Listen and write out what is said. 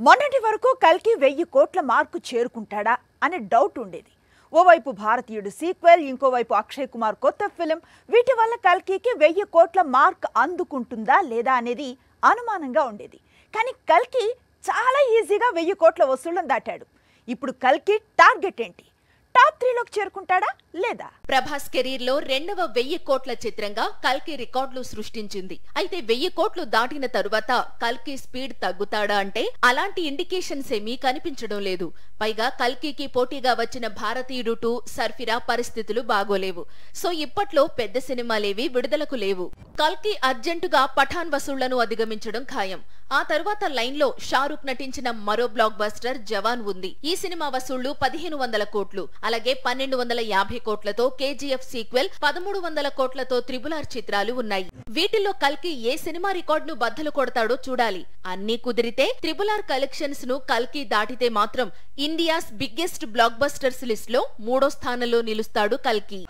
మొన్నటి వరకు కల్కి 1000 కోట్ల మార్కు చేరుకుంటాడా అనే డౌట్ ఉండేది. ఓవైపు భారతీయుడు సీక్వెల్, ఇంకోవైపు అక్షయ్ కుమార్ కొత్త ఫిలిం. వీటి వల్ల కల్కికి 1000 కోట్ల మార్క్ అందుకుంటుందా లేదా అనేది అనుమానంగా ఉండేది. కానీ కల్కి చాలా ఈజీగా 1000 కోట్ల వసూళ్లను దాటాడు. ఇప్పుడు కల్కి టార్గెట్ ఏంటి? టాప్ 3లోకి చేరుకుంటాడా లేదా? ప్రభాస్ కెరీర్ లో రెండవ 1000 కోట్ల చిత్రంగా కల్కి రికార్డులు సృష్టించింది. అయితే 1000 కోట్లు దాటిన తరువాత కల్కి స్పీడ్ తగ్గుతాడా అంటే అలాంటి ఇండికేషన్స్ ఏమీ కనిపించడం లేదు. పైగా కల్కికి పోటీగా వచ్చిన భారతీయుడు 2, సర్ఫిరా పరిస్థితులు బాగోలేవు. సో ఇప్పట్లో పెద్ద సినిమాలేవి విడుదలకు లేవు. కల్కి అర్జెంటుగా పఠాన్ వసూళ్లను అధిగమించడం ఖాయం. ఆ తరువాత లైన్ లో షారుఖ్ నటించిన మరో బ్లాక్ బస్టర్ జవాన్ ఉంది. ఈ సినిమా వసూళ్లు 1500 కోట్లు. అలాగే 1250 కోట్లతో కేజీఎఫ్ సీక్వెల్, 1300 కోట్లతో RRR చిత్రాలు ఉన్నాయి. వీటిల్లో కల్కి ఏ సినిమా రికార్డును బద్దలు కొడతాడో చూడాలి. అన్నీ కుదిరితే RRR కలెక్షన్స్ ను కల్కి దాటితే మాత్రం India's biggest black busters list లో 3వ స్థానంలో నిలుస్తాడు కల్కి.